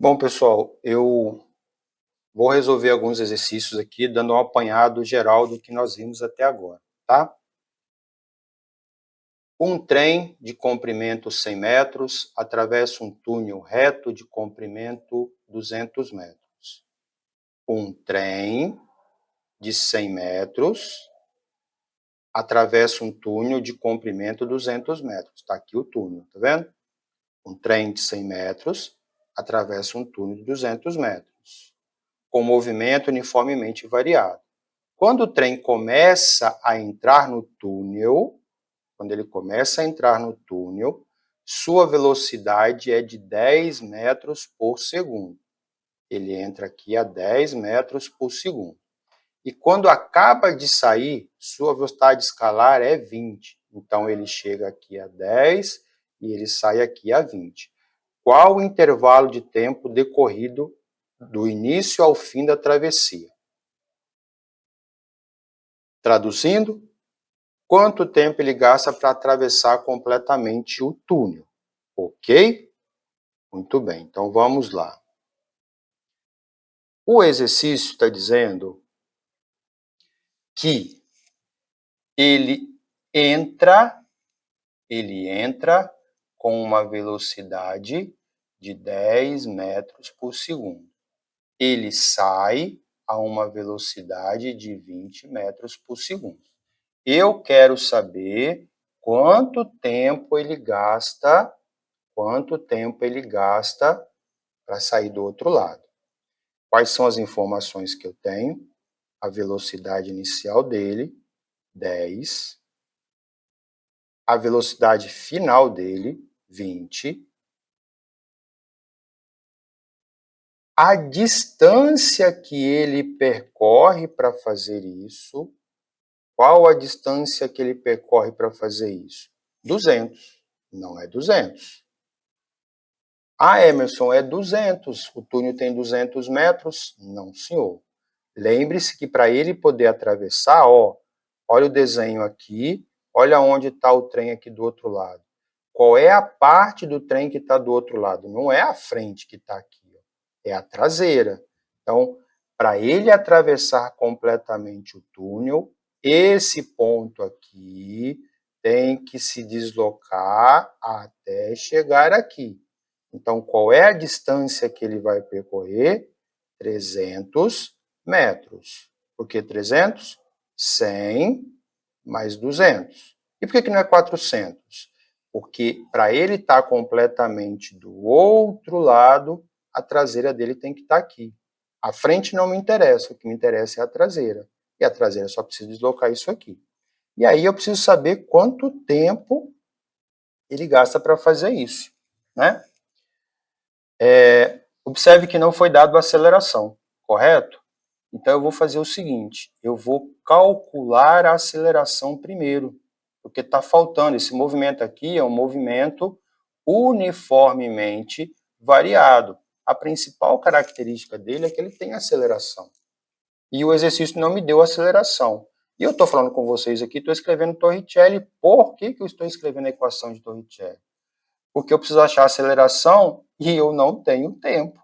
Bom, pessoal, eu vou resolver alguns exercícios aqui, dando um apanhado geral do que nós vimos até agora, tá? Um trem de comprimento 100 metros atravessa um túnel reto de comprimento 200 metros. Um trem de 100 metros atravessa um túnel de comprimento 200 metros. Está aqui o túnel, tá vendo? Um trem de 100 metros atravessa um túnel de 200 metros, com movimento uniformemente variado. Quando o trem começa a entrar no túnel, sua velocidade é de 10 metros por segundo. Ele entra aqui a 10 metros por segundo. E quando acaba de sair, sua velocidade escalar é 20. Então, ele chega aqui a 10 e ele sai aqui a 20. Qual o intervalo de tempo decorrido do início ao fim da travessia? Traduzindo, quanto tempo ele gasta para atravessar completamente o túnel? Ok? Muito bem, então vamos lá. O exercício está dizendo que ele entra com uma velocidade de 10 metros por segundo. Ele sai a uma velocidade de 20 metros por segundo. Eu quero saber quanto tempo ele gasta para sair do outro lado. Quais são as informações que eu tenho? A velocidade inicial dele, 10. A velocidade final dele, 20. A distância que ele percorre para fazer isso. Qual a distância que ele percorre para fazer isso? 200. Não é 200. Ah, Emerson, é 200. O túnel tem 200 metros? Não, senhor. Lembre-se que para ele poder atravessar, olha o desenho aqui, olha onde está o trem aqui do outro lado. Qual é a parte do trem que está do outro lado? Não é a frente que está aqui, é a traseira. Então, para ele atravessar completamente o túnel, esse ponto aqui tem que se deslocar até chegar aqui. Então, qual é a distância que ele vai percorrer? 300 metros. Por que 300? 100 mais 200. E por que não é 400? Porque para ele estar completamente do outro lado, a traseira dele tem que estar aqui. A frente não me interessa, o que me interessa é a traseira. E a traseira só precisa deslocar isso aqui. E aí eu preciso saber quanto tempo ele gasta para fazer isso, né? Observe que não foi dado a aceleração, correto? Então, eu vou fazer o seguinte, eu vou calcular a aceleração primeiro, porque está faltando. Esse movimento aqui é um movimento uniformemente variado. A principal característica dele é que ele tem aceleração. E o exercício não me deu aceleração. E eu estou falando com vocês aqui, estou escrevendo Torricelli. Por que eu estou escrevendo a equação de Torricelli? Porque eu preciso achar a aceleração e eu não tenho tempo.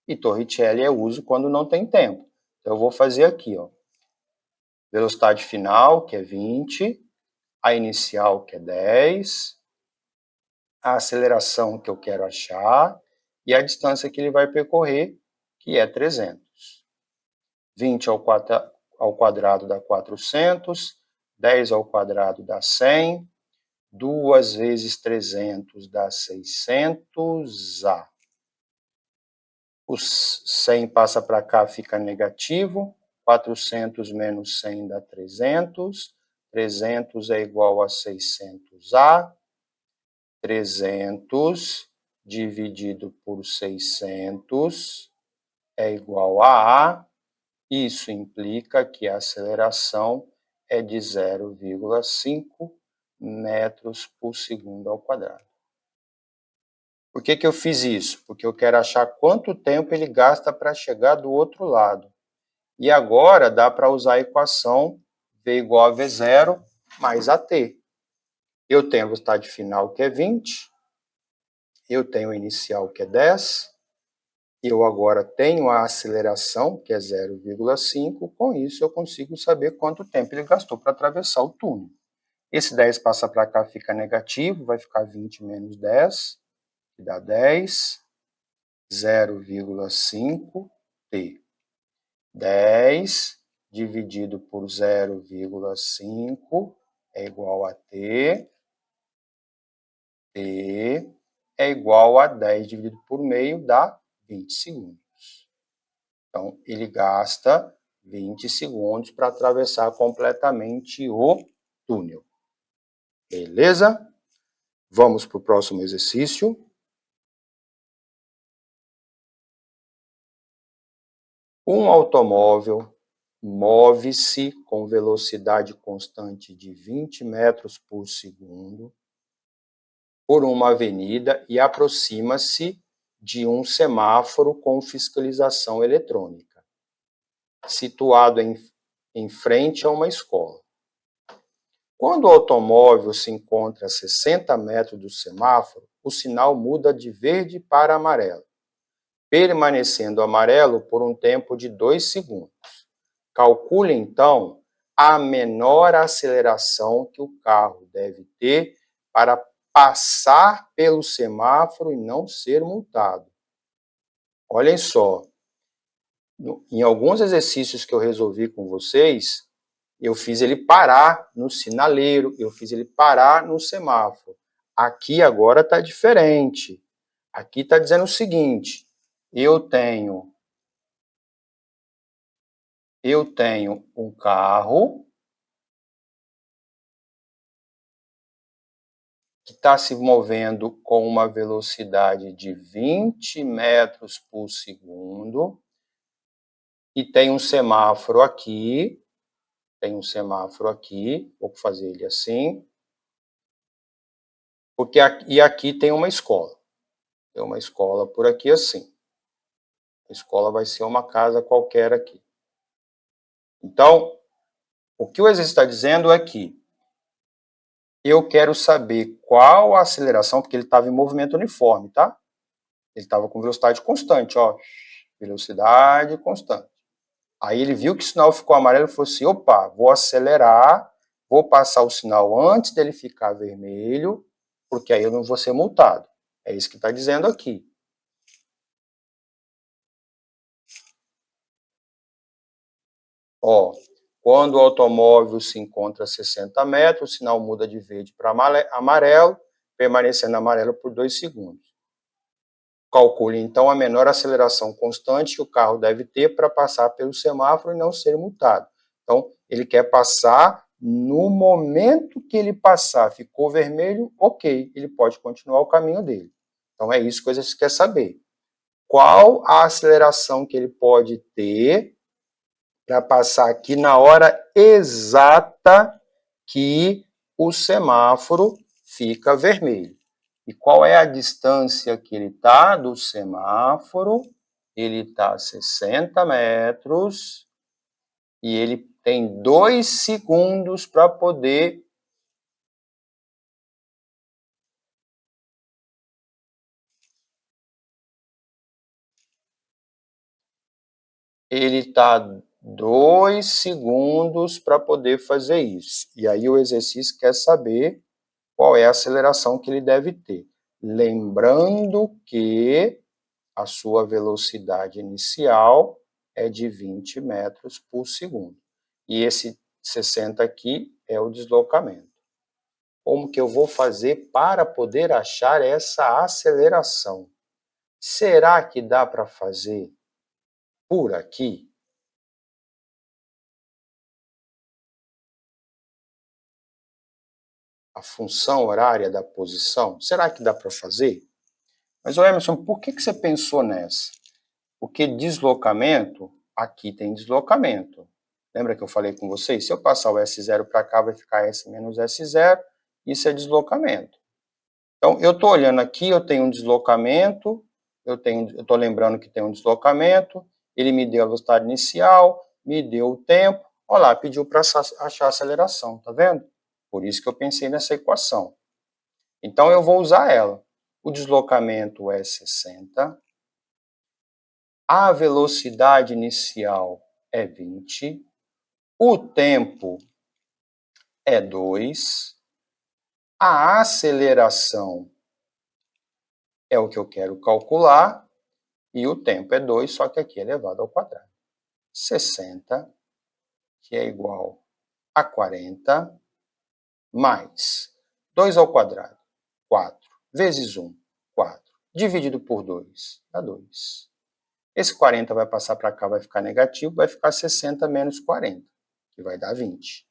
E Torricelli eu uso quando não tem tempo. Então, eu vou fazer aqui, velocidade final, que é 20, a inicial, que é 10, a aceleração que eu quero achar e a distância que ele vai percorrer, que é 300. 20 ao quadrado dá 400, 10 ao quadrado dá 100, 2 vezes 300 dá 600A. Os 100 passa para cá, fica negativo. 400 menos 100 dá 300. 300 é igual a 600A. 300 dividido por 600 é igual a A. Isso implica que a aceleração é de 0,5 metros por segundo ao quadrado. Por que eu fiz isso? Porque eu quero achar quanto tempo ele gasta para chegar do outro lado. E agora dá para usar a equação V igual a V0 mais AT. Eu tenho a velocidade final, que é 20. Eu tenho a inicial, que é 10. Eu agora tenho a aceleração, que é 0,5, com isso eu consigo saber quanto tempo ele gastou para atravessar o túnel. Esse 10 passa para cá, fica negativo, vai ficar 20 menos 10, que dá 10, 0,5t. 10 dividido por 0,5 é igual a t. T é igual a 10 dividido por meio, dá 20 segundos. Então, ele gasta 20 segundos para atravessar completamente o túnel. Beleza? Vamos para o próximo exercício. Um automóvel move-se com velocidade constante de 20 metros por segundo por uma avenida e aproxima-se de um semáforo com fiscalização eletrônica, situado em frente a uma escola. Quando o automóvel se encontra a 60 metros do semáforo, o sinal muda de verde para amarelo, permanecendo amarelo por um tempo de 2 segundos. Calcule, então, a menor aceleração que o carro deve ter para passar pelo semáforo e não ser multado. Olhem só, em alguns exercícios que eu resolvi com vocês, eu fiz ele parar no sinaleiro, eu fiz ele parar no semáforo. Aqui agora está diferente. Aqui está dizendo o seguinte, eu tenho um carro que está se movendo com uma velocidade de 20 metros por segundo e tem um semáforo aqui, vou fazer ele assim, e aqui tem uma escola. Tem uma escola por aqui assim. A escola vai ser uma casa qualquer aqui. Então, o que o exercício está dizendo é que eu quero saber qual a aceleração, porque ele estava em movimento uniforme, tá? Ele estava com velocidade constante, ó. Velocidade constante. Aí ele viu que o sinal ficou amarelo e falou assim, opa, vou acelerar, vou passar o sinal antes dele ficar vermelho, porque aí eu não vou ser multado. É isso que está dizendo aqui. Ó, quando o automóvel se encontra a 60 metros, o sinal muda de verde para amarelo, permanecendo amarelo por 2 segundos. Calcule, então, a menor aceleração constante que o carro deve ter para passar pelo semáforo e não ser multado. Então, ele quer passar, no momento que ele passar, ficou vermelho, ok, ele pode continuar o caminho dele. Então, é isso que você quer saber. Qual a aceleração que ele pode ter para passar aqui na hora exata que o semáforo fica vermelho? E qual é a distância que ele está do semáforo? Ele está a 60 metros e ele tem 2 segundos para poder... Ele está 2 segundos para poder fazer isso. E aí o exercício quer saber qual é a aceleração que ele deve ter. Lembrando que a sua velocidade inicial é de 20 metros por segundo. E esse 60 aqui é o deslocamento. Como que eu vou fazer para poder achar essa aceleração? Será que dá para fazer por aqui? A função horária da posição? Será que dá para fazer? Mas, Emerson, por que você pensou nessa? Porque deslocamento, aqui tem deslocamento. Lembra que eu falei com vocês? Se eu passar o S0 para cá, vai ficar S menos S0, isso é deslocamento. Então, eu estou olhando aqui, eu tenho um deslocamento, eu estou lembrando que tem um deslocamento, ele me deu a velocidade inicial, me deu o tempo, olha lá, pediu para achar a aceleração, tá vendo? Por isso que eu pensei nessa equação. Então, eu vou usar ela. O deslocamento é 60, a velocidade inicial é 20, o tempo é 2, a aceleração é o que eu quero calcular, e o tempo é 2, só que aqui é elevado ao quadrado. 60, que é igual a 40, mais 2 ao quadrado, 4, vezes 1, 4, dividido por 2, dá 2. Esse 40 vai passar para cá, vai ficar negativo, vai ficar 60 menos 40, que vai dar 20.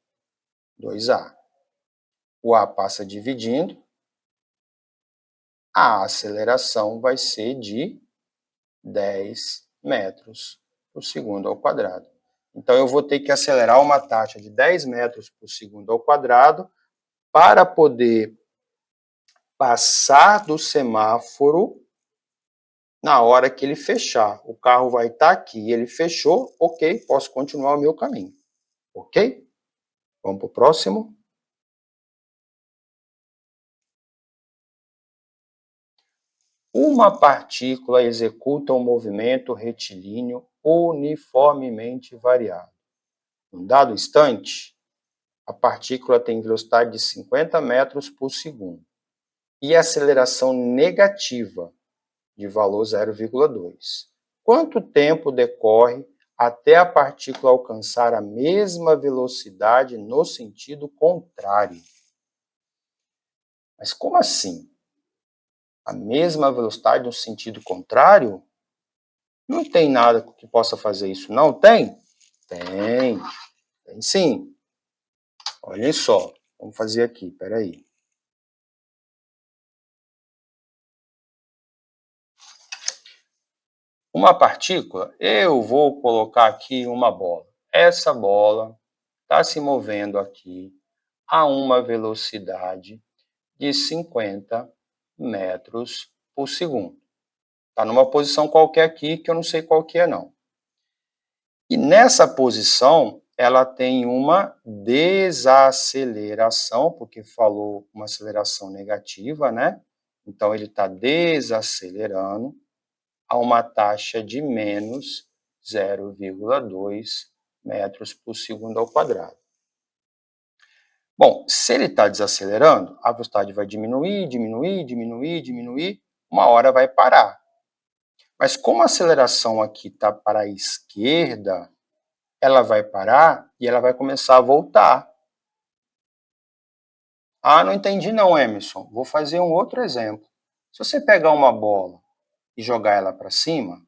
2A. O A passa dividindo, a aceleração vai ser de 10 metros por segundo ao quadrado. Então, eu vou ter que acelerar uma taxa de 10 metros por segundo ao quadrado para poder passar do semáforo na hora que ele fechar. O carro vai estar aqui, ele fechou, ok, posso continuar o meu caminho. Ok? Vamos para o próximo. Uma partícula executa um movimento retilíneo uniformemente variado. Num dado instante, a partícula tem velocidade de 50 metros por segundo e aceleração negativa de valor 0,2. Quanto tempo decorre até a partícula alcançar a mesma velocidade no sentido contrário? Mas como assim? A mesma velocidade no sentido contrário? Não tem nada que possa fazer isso, não tem? Tem, tem sim. Olhem só, vamos fazer aqui, espera aí. Uma partícula, eu vou colocar aqui uma bola. Essa bola está se movendo aqui a uma velocidade de 50 metros por segundo. Está numa posição qualquer aqui que eu não sei qual que é não. E nessa posição, ela tem uma desaceleração, porque falou uma aceleração negativa, né? Então, ele está desacelerando a uma taxa de menos 0,2 metros por segundo ao quadrado. Bom, se ele está desacelerando, a velocidade vai diminuir, diminuir, diminuir, diminuir, uma hora vai parar. Mas como a aceleração aqui está para a esquerda, ela vai parar e ela vai começar a voltar. Ah, não entendi não, Emerson. Vou fazer um outro exemplo. Se você pegar uma bola e jogar ela para cima,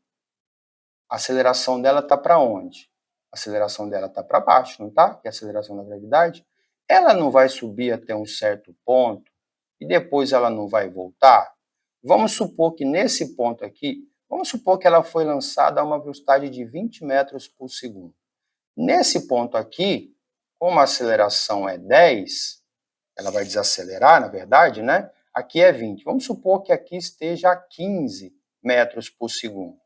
a aceleração dela está para onde? A aceleração dela está para baixo, não está? Que é a aceleração da gravidade. Ela não vai subir até um certo ponto e depois ela não vai voltar? Vamos supor que nesse ponto aqui, vamos supor que ela foi lançada a uma velocidade de 20 metros por segundo. Nesse ponto aqui, como a aceleração é 10, ela vai desacelerar, na verdade, né? Aqui é 20. Vamos supor que aqui esteja a 15 metros por segundo.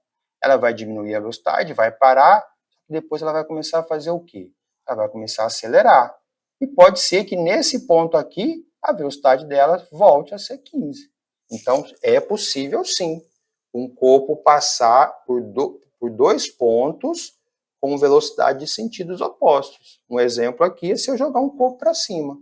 Ela vai diminuir a velocidade, vai parar, e depois ela vai começar a fazer o quê? Ela vai começar a acelerar. E pode ser que nesse ponto aqui, a velocidade dela volte a ser 15. Então, é possível sim, um corpo passar por dois pontos com velocidade de sentidos opostos. Um exemplo aqui é se eu jogar um corpo para cima.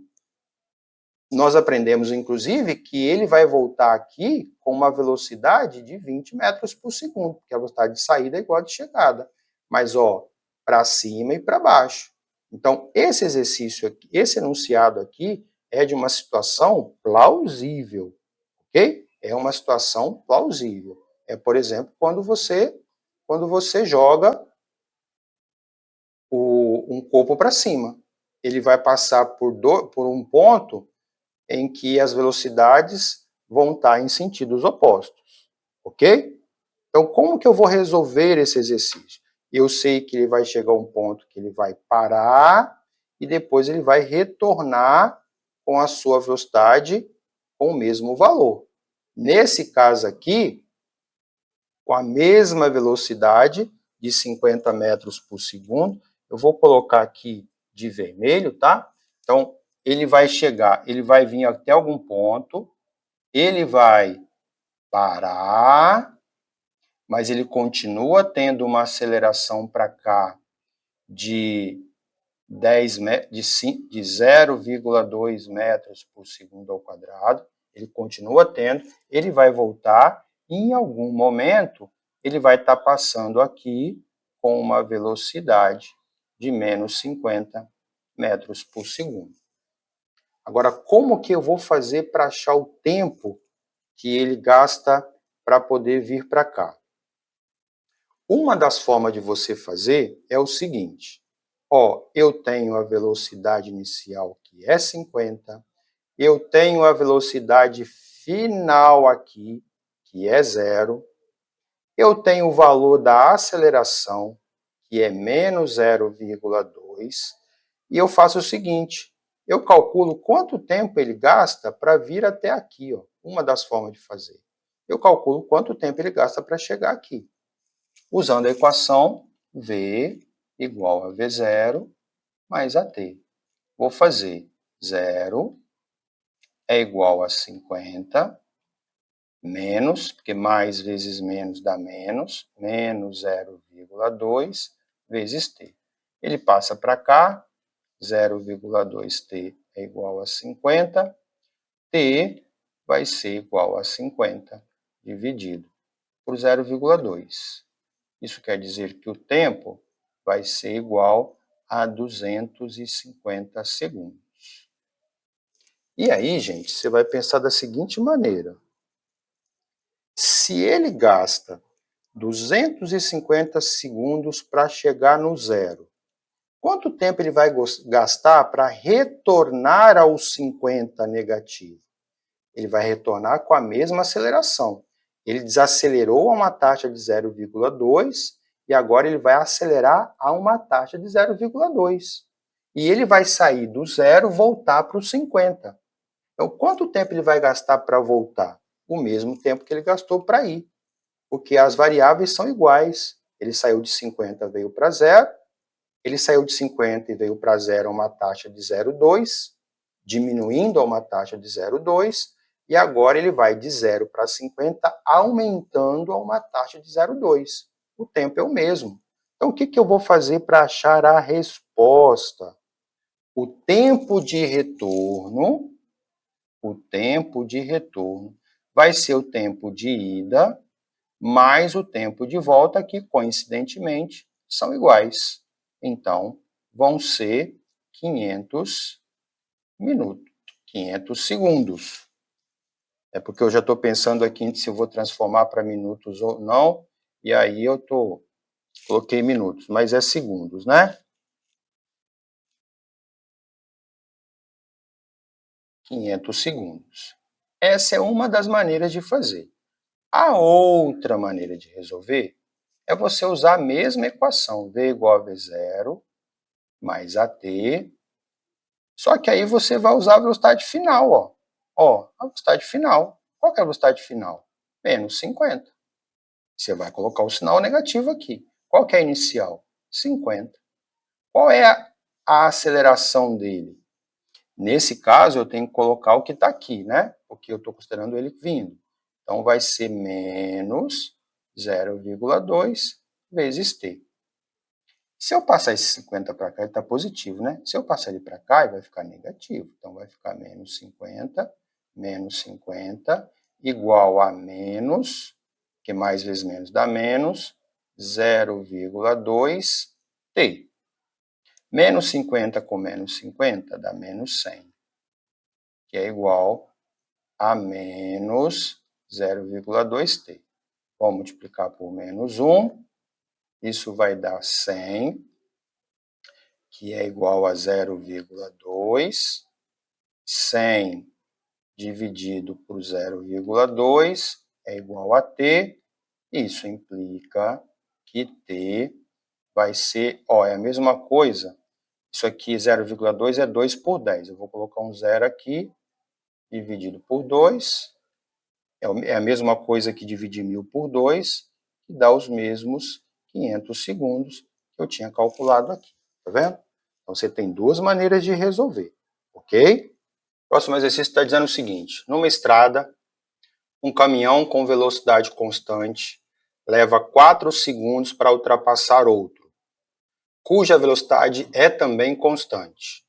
Nós aprendemos, inclusive, que ele vai voltar aqui com uma velocidade de 20 metros por segundo, porque a velocidade de saída é igual a de chegada. Mas, ó, para cima e para baixo. Então, esse exercício aqui, esse enunciado aqui, é de uma situação plausível, ok? É uma situação plausível. É, por exemplo, quando você joga um corpo para cima. Ele vai passar por um ponto em que as velocidades vão estar em sentidos opostos, ok? Então, como que eu vou resolver esse exercício? Eu sei que ele vai chegar a um ponto que ele vai parar e depois ele vai retornar com a sua velocidade com o mesmo valor. Nesse caso aqui, com a mesma velocidade de 50 metros por segundo, eu vou colocar aqui de vermelho, tá? Então, ele vai chegar, ele vai vir até algum ponto, ele vai parar, mas ele continua tendo uma aceleração para cá de 0,2 metros por segundo ao quadrado, ele continua tendo, ele vai voltar e em algum momento ele vai estar passando aqui com uma velocidade de menos 50 metros por segundo. Agora, como que eu vou fazer para achar o tempo que ele gasta para poder vir para cá? Uma das formas de você fazer é o seguinte: eu tenho a velocidade inicial que é 50, eu tenho a velocidade final aqui, que é 0, eu tenho o valor da aceleração, que é menos 0,2, e eu faço o seguinte: eu calculo quanto tempo ele gasta para vir até aqui, uma das formas de fazer. Eu calculo quanto tempo ele gasta para chegar aqui. Usando a equação V igual a V0 mais AT. Vou fazer 0 é igual a 50, menos, porque mais vezes menos dá menos 0,2 vezes t. Ele passa para cá, 0,2t é igual a 50, t vai ser igual a 50 dividido por 0,2. Isso quer dizer que o tempo vai ser igual a 250 segundos. E aí, gente, você vai pensar da seguinte maneira: se ele gasta 250 segundos para chegar no zero, quanto tempo ele vai gastar para retornar aos 50 negativo? Ele vai retornar com a mesma aceleração. Ele desacelerou a uma taxa de 0,2 e agora ele vai acelerar a uma taxa de 0,2. E ele vai sair do zero e voltar para os 50. Então, quanto tempo ele vai gastar para voltar? O mesmo tempo que ele gastou para ir, porque as variáveis são iguais. Ele saiu de 50 e veio para zero, ele saiu de 50 e veio para zero a uma taxa de 0,2, diminuindo a uma taxa de 0,2, e agora ele vai de 0 para 50, aumentando a uma taxa de 0,2. O tempo é o mesmo. Então, o que eu vou fazer para achar a resposta? O tempo de retorno vai ser o tempo de ida mais o tempo de volta, que coincidentemente são iguais. Então, vão ser 500 minutos, 500 segundos. É porque eu já estou pensando aqui se eu vou transformar para minutos ou não, e aí eu coloquei minutos, mas é segundos, né? 500 segundos. Essa é uma das maneiras de fazer. A outra maneira de resolver é você usar a mesma equação, V igual a V0 mais AT, só que aí você vai usar a velocidade final, a velocidade final. Qual que é a velocidade final? Menos 50. Você vai colocar o sinal negativo aqui. Qual que é a inicial? 50. Qual é a aceleração dele? Nesse caso, eu tenho que colocar o que está aqui, né? Porque eu estou considerando ele vindo. Então, vai ser menos 0,2 vezes t. Se eu passar esse 50 para cá, ele está positivo, né? Se eu passar ele para cá, ele vai ficar negativo. Então, vai ficar menos 50 igual a menos, que mais vezes menos dá menos, 0,2t. Menos 50 com menos 50 dá menos 100, que é igual a menos 0,2t. Vou multiplicar por menos 1, isso vai dar 100, que é igual a 0,2. 100 dividido por 0,2 é igual a t. Isso implica que t vai ser, é a mesma coisa. Isso aqui, 0,2 é 2 por 10. Eu vou colocar um zero aqui, dividido por 2. É a mesma coisa que dividir 1000 por 2, que dá os mesmos 500 segundos que eu tinha calculado aqui. Tá vendo? Então, você tem duas maneiras de resolver, ok? Próximo exercício está dizendo o seguinte: numa estrada, um caminhão com velocidade constante leva 4 segundos para ultrapassar outro, cuja velocidade é também constante.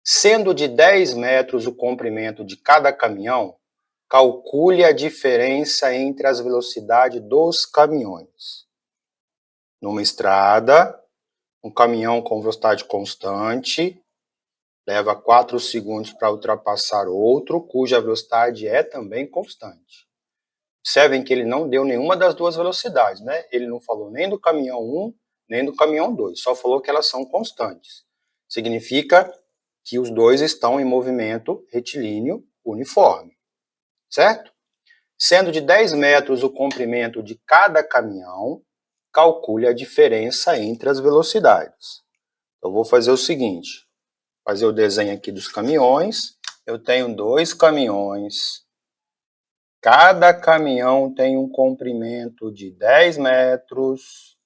Sendo de 10 metros o comprimento de cada caminhão, calcule a diferença entre as velocidades dos caminhões. Numa estrada, um caminhão com velocidade constante leva 4 segundos para ultrapassar outro, cuja velocidade é também constante. Observem que ele não deu nenhuma das duas velocidades, né? Ele não falou nem do caminhão 1, nem do caminhão 2, só falou que elas são constantes. Significa que os dois estão em movimento retilíneo uniforme, certo? Sendo de 10 metros o comprimento de cada caminhão, calcule a diferença entre as velocidades. Eu vou fazer o seguinte, fazer o desenho aqui dos caminhões. Eu tenho 2 caminhões. Cada caminhão tem um comprimento de 10 metros.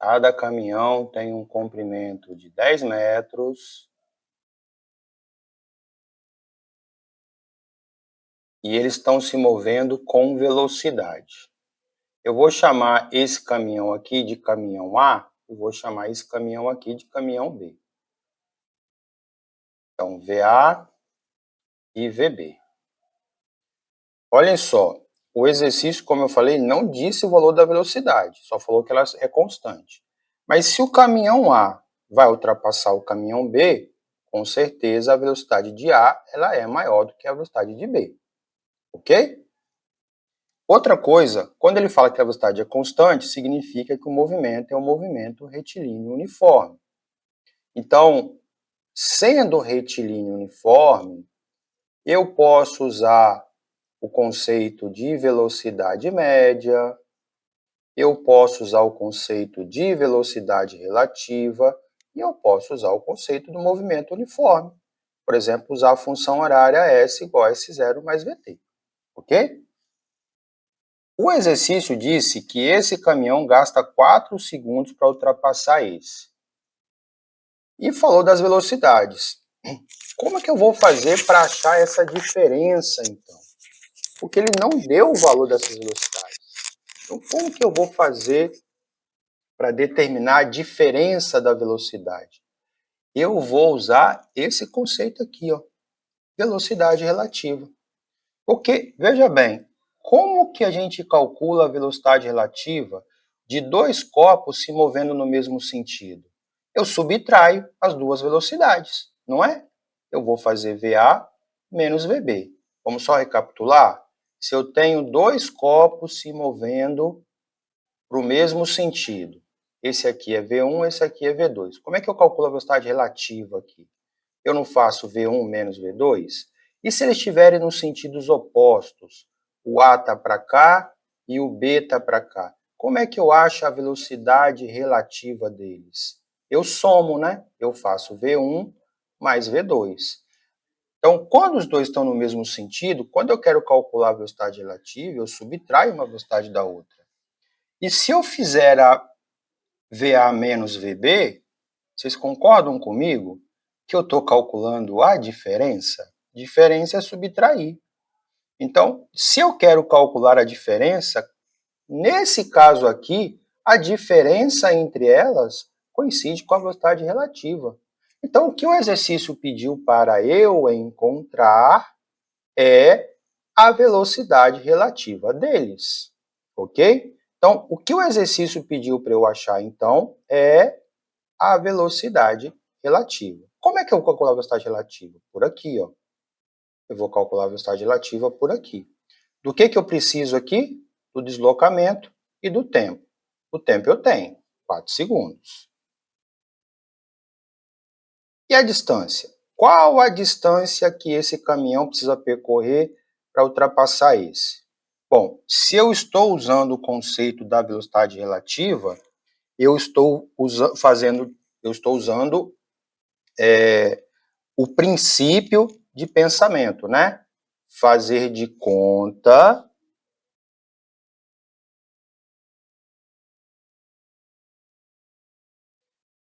Cada caminhão tem um comprimento de 10 metros. E eles estão se movendo com velocidade. Eu vou chamar esse caminhão aqui de caminhão A, e vou chamar esse caminhão aqui de caminhão B. Então, VA e VB. Olhem só, o exercício, como eu falei, não disse o valor da velocidade, só falou que ela é constante. Mas se o caminhão A vai ultrapassar o caminhão B, com certeza a velocidade de A ela é maior do que a velocidade de B. Ok? Outra coisa, quando ele fala que a velocidade é constante, significa que o movimento é um movimento retilíneo uniforme. Então, sendo retilíneo uniforme, eu posso usar o conceito de velocidade média, eu posso usar o conceito de velocidade relativa e eu posso usar o conceito do movimento uniforme. Por exemplo, usar a função horária S igual a S0 mais VT. Ok? O exercício disse que esse caminhão gasta 4 segundos para ultrapassar esse. E falou das velocidades. Como é que eu vou fazer para achar essa diferença, então? Porque ele não deu o valor dessas velocidades. Então, como que eu vou fazer para determinar a diferença da velocidade? Eu vou usar esse conceito aqui, ó, velocidade relativa. Porque, veja bem, como que a gente calcula a velocidade relativa de 2 corpos se movendo no mesmo sentido? Eu subtraio as duas velocidades, não é? Eu vou fazer VA menos VB. Vamos só recapitular? Se eu tenho 2 corpos se movendo para o mesmo sentido, esse aqui é V1, esse aqui é V2. Como é que eu calculo a velocidade relativa aqui? Eu não faço V1 menos V2? E se eles estiverem nos sentidos opostos? O A está para cá e o B está para cá. Como é que eu acho a velocidade relativa deles? Eu somo, né? Eu faço V1 mais V2. Então, quando os dois estão no mesmo sentido, quando eu quero calcular a velocidade relativa, eu subtraio uma velocidade da outra. E se eu fizer a VA menos VB, vocês concordam comigo que eu estou calculando a diferença? Diferença é subtrair. Então, se eu quero calcular a diferença, nesse caso aqui, a diferença entre elas coincide com a velocidade relativa. Então, o que o exercício pediu para eu encontrar é a velocidade relativa deles, ok? Então, o que o exercício pediu para eu achar, então, é a velocidade relativa. Como é que eu vou calcular a velocidade relativa? Por aqui, ó. Eu vou calcular a velocidade relativa por aqui. Do que eu preciso aqui? Do deslocamento e do tempo. O tempo eu tenho, 4 segundos. E a distância? Qual a distância que esse caminhão precisa percorrer para ultrapassar esse? Bom, se eu estou usando o conceito da velocidade relativa, eu estou usando o princípio de pensamento, né? Fazer de conta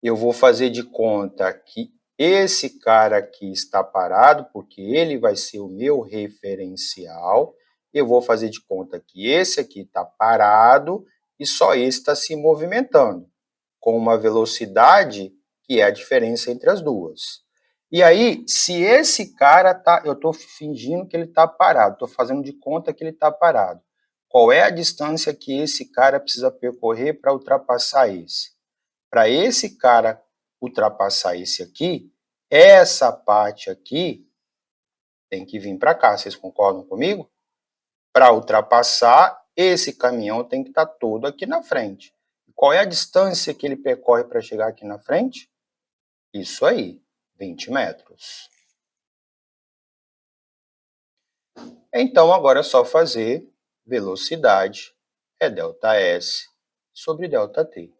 eu vou fazer de conta que esse cara aqui está parado, porque ele vai ser o meu referencial, eu vou fazer de conta que esse aqui está parado e só esse está se movimentando, com uma velocidade que é a diferença entre as duas. E aí, se esse cara tá, eu estou fingindo que ele está parado, estou fazendo de conta que ele está parado. Qual é a distância que esse cara precisa percorrer para ultrapassar esse? Para esse cara ultrapassar esse aqui, essa parte aqui tem que vir para cá. Vocês concordam comigo? Para ultrapassar, esse caminhão tem que estar todo aqui na frente. Qual é a distância que ele percorre para chegar aqui na frente? Isso aí, 20 metros. Então, agora é só fazer velocidade é ΔS sobre ΔT.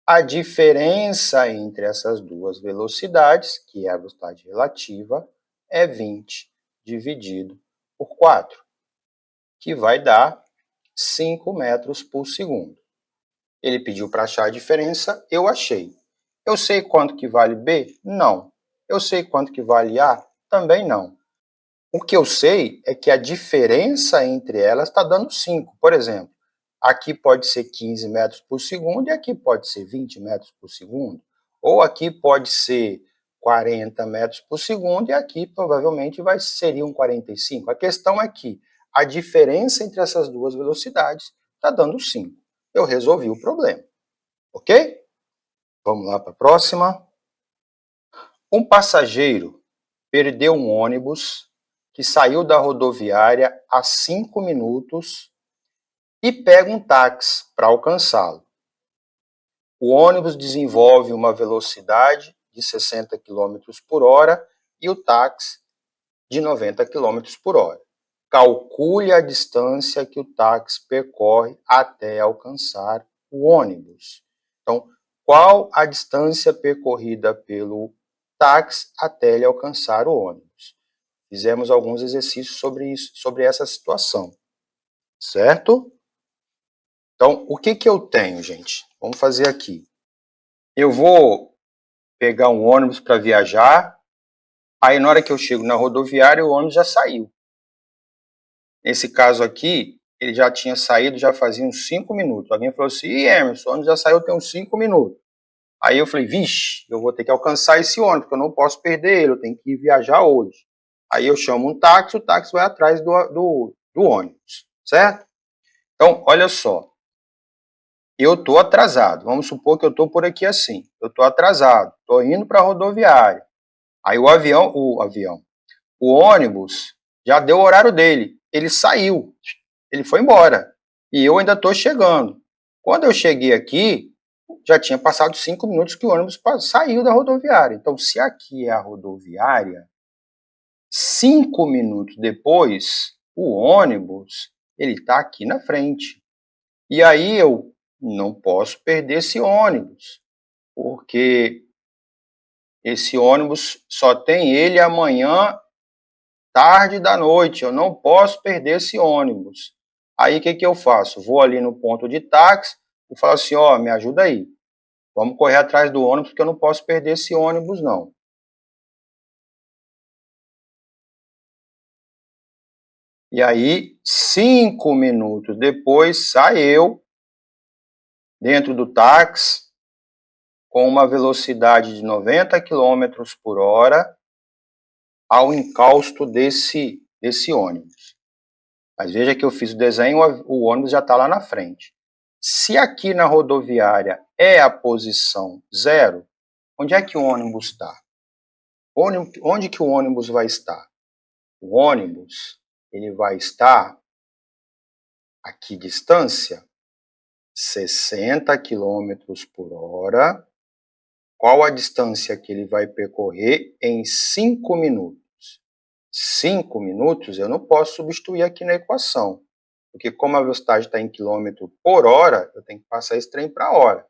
A diferença entre essas duas velocidades, que é a velocidade relativa, é 20 dividido por 4, que vai dar 5 metros por segundo. Ele pediu para achar a diferença, eu achei. Eu sei quanto que vale B? Não. Eu sei quanto que vale A? Também não. O que eu sei é que a diferença entre elas está dando 5. Por exemplo, aqui pode ser 15 metros por segundo e aqui pode ser 20 metros por segundo. Ou aqui pode ser 40 metros por segundo e aqui provavelmente seriam 45. A questão é que a diferença entre essas duas velocidades está dando 5. Eu resolvi o problema. Ok? Vamos lá para a próxima. Um passageiro perdeu um ônibus que saiu da rodoviária há 5 minutos e pega um táxi para alcançá-lo. O ônibus desenvolve uma velocidade de 60 km por hora e o táxi de 90 km por hora. Calcule a distância que o táxi percorre até alcançar o ônibus. Então, qual a distância percorrida pelo táxi até ele alcançar o ônibus? Fizemos alguns exercícios sobre isso, sobre essa situação, certo? Então, o que eu tenho, gente? Vamos fazer aqui. Eu vou pegar um ônibus para viajar, aí na hora que eu chego na rodoviária, o ônibus já saiu. Nesse caso aqui, ele já tinha saído, já fazia uns 5 minutos. Alguém falou assim, Emerson, o ônibus já saiu tem uns 5 minutos. Aí eu falei, vixe, eu vou ter que alcançar esse ônibus, porque eu não posso perder ele, eu tenho que ir viajar hoje. Aí eu chamo um táxi, o táxi vai atrás do ônibus, certo? Então, olha só, eu estou atrasado, vamos supor que eu estou por aqui assim, eu estou atrasado, estou indo para a rodoviária. Aí o ônibus já deu o horário dele, ele saiu, ele foi embora, e eu ainda estou chegando. Quando eu cheguei aqui, já tinha passado 5 minutos que o ônibus saiu da rodoviária. Então, se aqui é a rodoviária, 5 minutos depois, o ônibus ele está aqui na frente. E aí eu não posso perder esse ônibus, porque esse ônibus só tem ele amanhã, tarde da noite. Eu não posso perder esse ônibus. Aí o que eu faço? Vou ali no ponto de táxi e falo assim, ó, me ajuda aí. Vamos correr atrás do ônibus, porque eu não posso perder esse ônibus, não. E aí, 5 minutos depois, sai eu, dentro do táxi, com uma velocidade de 90 km por hora, ao encausto desse ônibus. Mas veja que eu fiz o desenho, o ônibus já está lá na frente. Se aqui na rodoviária é a posição 0, onde é que o ônibus está? Onde que o ônibus vai estar? O ônibus ele vai estar a que distância? 60 km por hora. Qual a distância que ele vai percorrer em 5 minutos? 5 minutos eu não posso substituir aqui na equação, porque como a velocidade está em quilômetro por hora, eu tenho que passar esse trem para hora.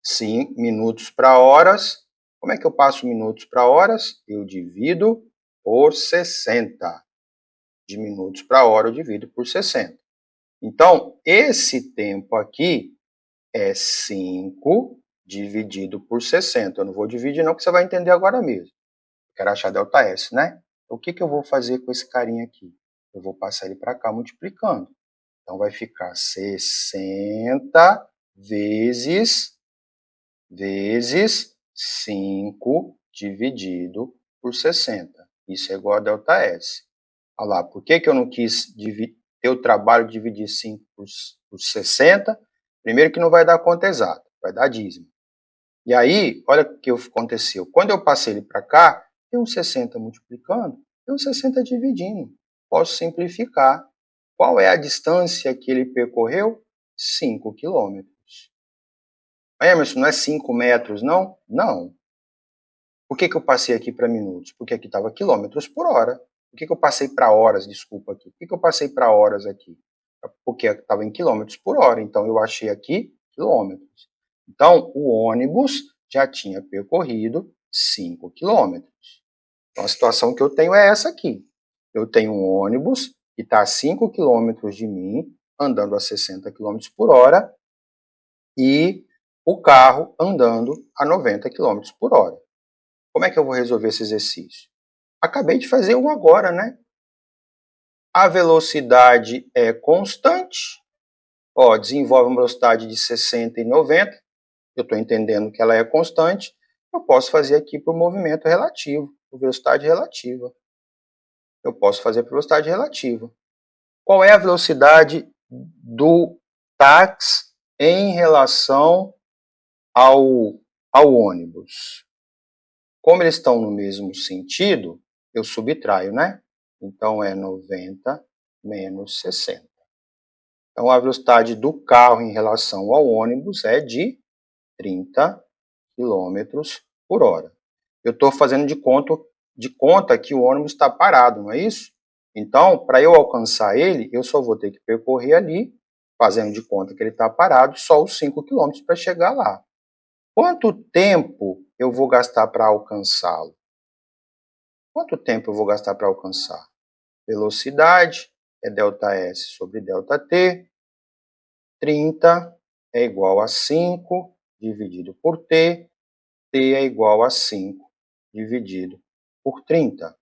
5 minutos para horas. Como é que eu passo minutos para horas? Eu divido por 60. De minutos para hora eu divido por 60. Então, esse tempo aqui é 5 dividido por 60. Eu não vou dividir não, que você vai entender agora mesmo. Eu quero achar ΔS, né? Então, o que eu vou fazer com esse carinha aqui? eu vou passar ele para cá multiplicando. Então, vai ficar 60 vezes 5 dividido por 60. Isso é igual a ΔS. Olha lá, por que eu não quis ter o trabalho de dividir 5 por 60? Primeiro que não vai dar conta exata, vai dar dízimo. E aí, olha o que aconteceu. Quando eu passei ele para cá, tem um 60 multiplicando, tem um 60 dividindo. Posso simplificar. Qual é a distância que ele percorreu? 5 quilômetros. Emerson, não é 5 metros, não? Não. Por que eu passei aqui para minutos? Porque aqui estava quilômetros por hora. Por que eu passei para horas, desculpa aqui? Por que eu passei para horas aqui? Porque estava em quilômetros por hora, então eu achei aqui quilômetros. Então, o ônibus já tinha percorrido 5 quilômetros. Então, a situação que eu tenho é essa aqui. Eu tenho um ônibus que está a 5 quilômetros de mim, andando a 60 quilômetros por hora, e o carro andando a 90 quilômetros por hora. Como é que eu vou resolver esse exercício? Acabei de fazer um agora, né? A velocidade é constante. Ó, desenvolve uma velocidade de 60 e 90. Eu estou entendendo que ela é constante. Eu posso fazer aqui para o movimento relativo, por velocidade relativa. Eu posso fazer por velocidade relativa. Qual é a velocidade do táxi em relação ao ônibus? Como eles estão no mesmo sentido, eu subtraio, né? Então, é 90 menos 60. Então, a velocidade do carro em relação ao ônibus é de 30 km por hora. Eu estou fazendo de conta que o ônibus está parado, não é isso? Então, para eu alcançar ele, eu só vou ter que percorrer ali, fazendo de conta que ele está parado, só os 5 km para chegar lá. Quanto tempo eu vou gastar para alcançá-lo? Quanto tempo eu vou gastar para alcançar? Velocidade é ΔS sobre ΔT. 30 é igual a 5 dividido por T. T é igual a 5 dividido por 30.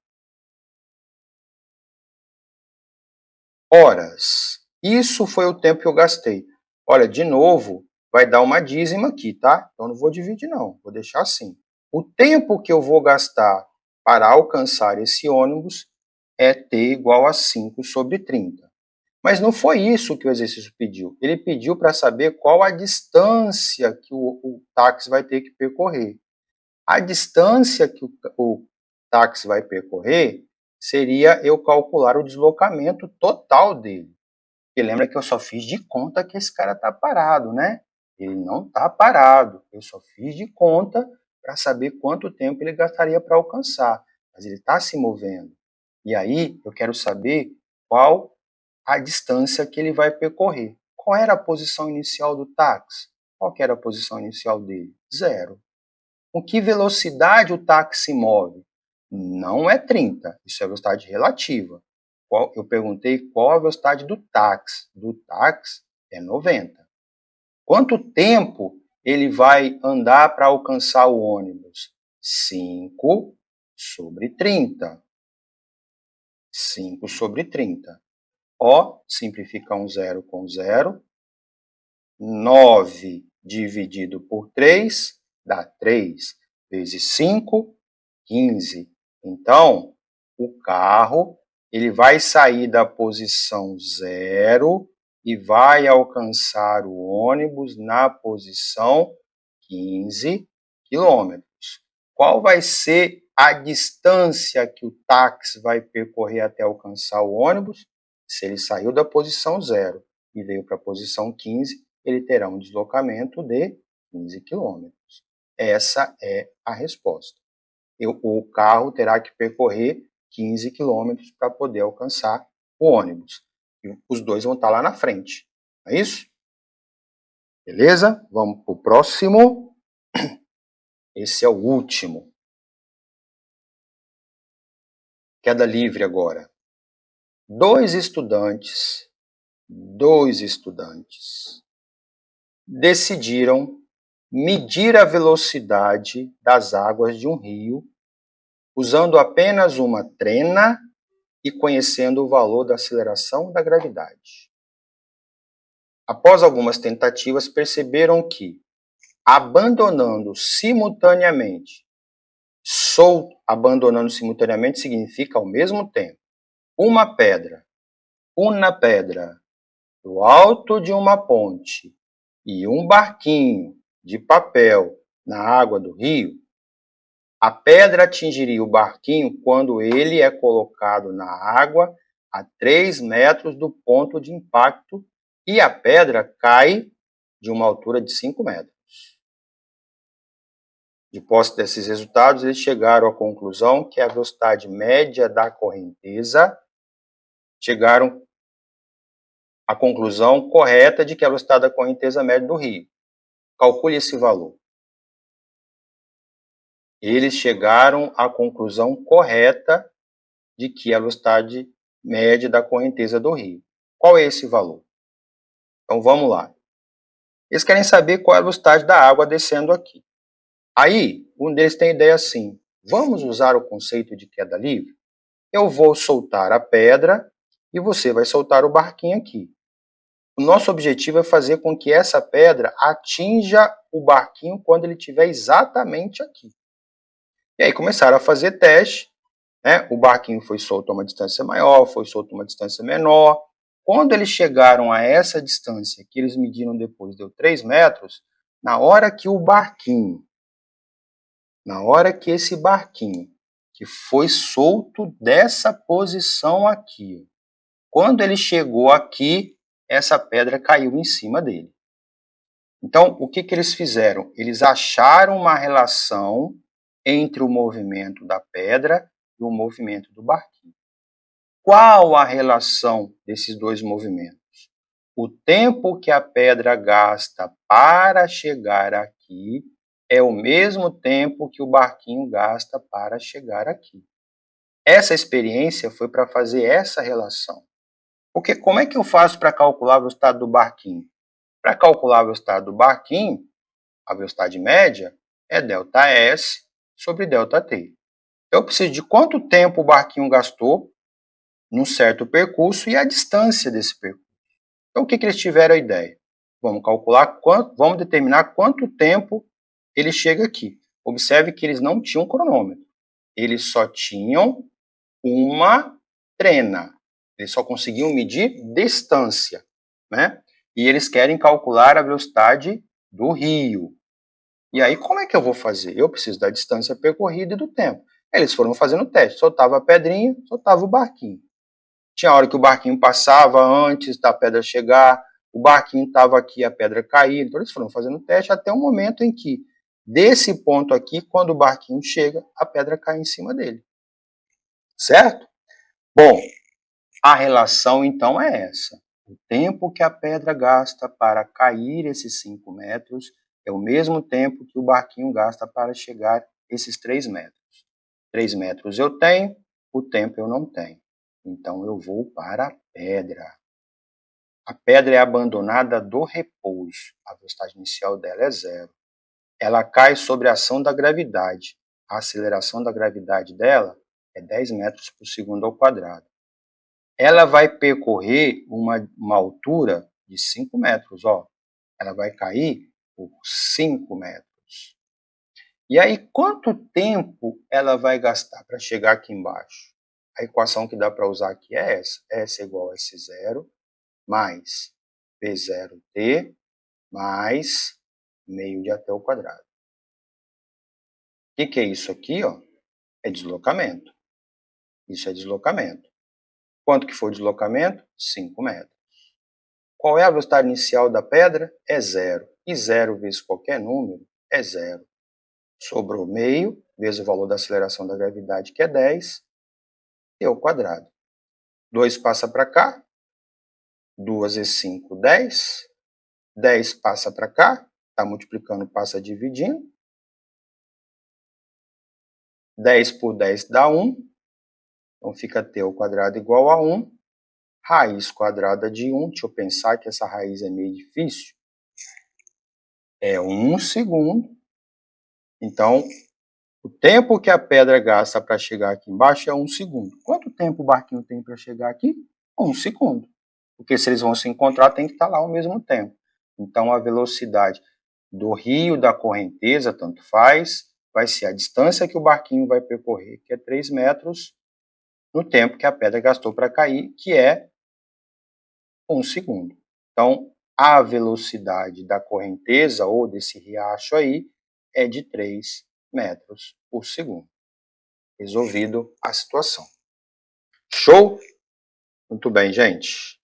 Horas. Isso foi o tempo que eu gastei. Olha, de novo, vai dar uma dízima aqui, tá? Então não vou dividir não, vou deixar assim. O tempo que eu vou gastar para alcançar esse ônibus é T igual a 5 sobre 30. Mas não foi isso que o exercício pediu. Ele pediu para saber qual a distância que o táxi vai ter que percorrer. A distância que o táxi vai percorrer seria eu calcular o deslocamento total dele. E lembra que eu só fiz de conta que esse cara está parado, né? Ele não está parado. Eu só fiz de conta para saber quanto tempo ele gastaria para alcançar. Mas ele está se movendo. E aí eu quero saber qual a distância que ele vai percorrer. Qual era a posição inicial do táxi? Qual que era a posição inicial dele? 0. Com que velocidade o táxi se move? Não é 30, isso é velocidade relativa. Eu perguntei qual a velocidade do táxi. Do táxi é 90. Quanto tempo ele vai andar para alcançar o ônibus? 5 sobre 30. 5 sobre 30. Ó, simplifica um zero com zero. 9 dividido por 3 dá 3 vezes 5, 15. Então, o carro ele vai sair da posição 0 e vai alcançar o ônibus na posição 15 quilômetros. Qual vai ser a distância que o táxi vai percorrer até alcançar o ônibus? Se ele saiu da posição 0 e veio para a posição 15, ele terá um deslocamento de 15 quilômetros. Essa é a resposta. O carro terá que percorrer 15 quilômetros para poder alcançar o ônibus. E os dois vão estar lá na frente. Não é isso? Beleza? Vamos para o próximo. Esse é o último. Queda livre agora. Dois estudantes decidiram medir a velocidade das águas de um rio usando apenas uma trena e conhecendo o valor da aceleração da gravidade. Após algumas tentativas, perceberam que, abandonando simultaneamente significa ao mesmo tempo uma pedra do alto de uma ponte e um barquinho de papel na água do rio, a pedra atingiria o barquinho quando ele é colocado na água a 3 metros do ponto de impacto e a pedra cai de uma altura de 5 metros. De posse desses resultados, eles chegaram à conclusão que a velocidade média da correnteza, chegaram à conclusão correta de que a velocidade da correnteza média do rio. Calcule esse valor. Eles chegaram à conclusão correta de que a velocidade média da correnteza do rio. Qual é esse valor? Então vamos lá. Eles querem saber qual é a velocidade da água descendo aqui. Aí, um deles tem a ideia assim: vamos usar o conceito de queda livre? Eu vou soltar a pedra e você vai soltar o barquinho aqui. O nosso objetivo é fazer com que essa pedra atinja o barquinho quando ele estiver exatamente aqui. E aí começaram a fazer teste, né? O barquinho foi solto a uma distância maior, foi solto a uma distância menor. Quando eles chegaram a essa distância, que eles mediram depois, deu 3 metros, na hora que esse barquinho, que foi solto dessa posição aqui, quando ele chegou aqui, essa pedra caiu em cima dele. Então, o que eles fizeram? Eles acharam uma relação entre o movimento da pedra e o movimento do barquinho. Qual a relação desses dois movimentos? O tempo que a pedra gasta para chegar aqui é o mesmo tempo que o barquinho gasta para chegar aqui. Essa experiência foi para fazer essa relação. Porque como é que eu faço para calcular a velocidade do barquinho? Para calcular a velocidade do barquinho, a velocidade média é ΔS sobre ΔT. Eu preciso de quanto tempo o barquinho gastou num certo percurso e a distância desse percurso. Então, o que eles tiveram a ideia? Vamos determinar quanto tempo ele chega aqui. Observe que eles não tinham cronômetro. Eles só tinham uma trena. Eles só conseguiam medir distância, né? E eles querem calcular a velocidade do rio. E aí, como é que eu vou fazer? Eu preciso da distância percorrida e do tempo. Eles foram fazendo o teste. Soltava a pedrinha, soltava o barquinho. Tinha hora que o barquinho passava antes da pedra chegar, o barquinho estava aqui, a pedra caía. Então, eles foram fazendo o teste até o momento em que, desse ponto aqui, quando o barquinho chega, a pedra cai em cima dele. Certo? Bom, a relação então é essa. O tempo que a pedra gasta para cair esses 5 metros é o mesmo tempo que o barquinho gasta para chegar esses 3 metros. 3 metros eu tenho, o tempo eu não tenho. Então eu vou para a pedra. A pedra é abandonada do repouso. A velocidade inicial dela é 0. Ela cai sob a ação da gravidade. A aceleração da gravidade dela é 10 metros por segundo ao quadrado. Ela vai percorrer uma altura de 5 metros, ó. Ela vai cair por 5 metros. E aí, quanto tempo ela vai gastar para chegar aqui embaixo? A equação que dá para usar aqui é essa. S é igual a S0 mais V0t mais meio de AT ao quadrado. O que é isso aqui? Ó? É deslocamento. Isso é deslocamento. Quanto que foi o deslocamento? 5 metros. Qual é a velocidade inicial da pedra? É 0. E 0 vezes qualquer número é 0. Sobrou meio, vezes o valor da aceleração da gravidade, que é 10, e ao quadrado. 2 passa para cá, 2 vezes 5, 10. 10 passa para cá, está multiplicando, passa dividindo. 10 por 10 dá 1, então fica t ao quadrado igual a 1. Raiz quadrada de 1, deixa eu pensar que essa raiz é meio difícil. É 1 segundo. Então, O tempo que a pedra gasta para chegar aqui embaixo é 1 segundo. Quanto tempo o barquinho tem para chegar aqui? 1 segundo. Porque se eles vão se encontrar, tem que estar lá ao mesmo tempo. Então, a velocidade do rio, da correnteza, tanto faz, vai ser a distância que o barquinho vai percorrer, que é 3 metros, no tempo que a pedra gastou para cair, que é 1 segundo. Então, a velocidade da correnteza ou desse riacho aí é de 3 metros por segundo. Resolvido a situação. Show? Muito bem, gente.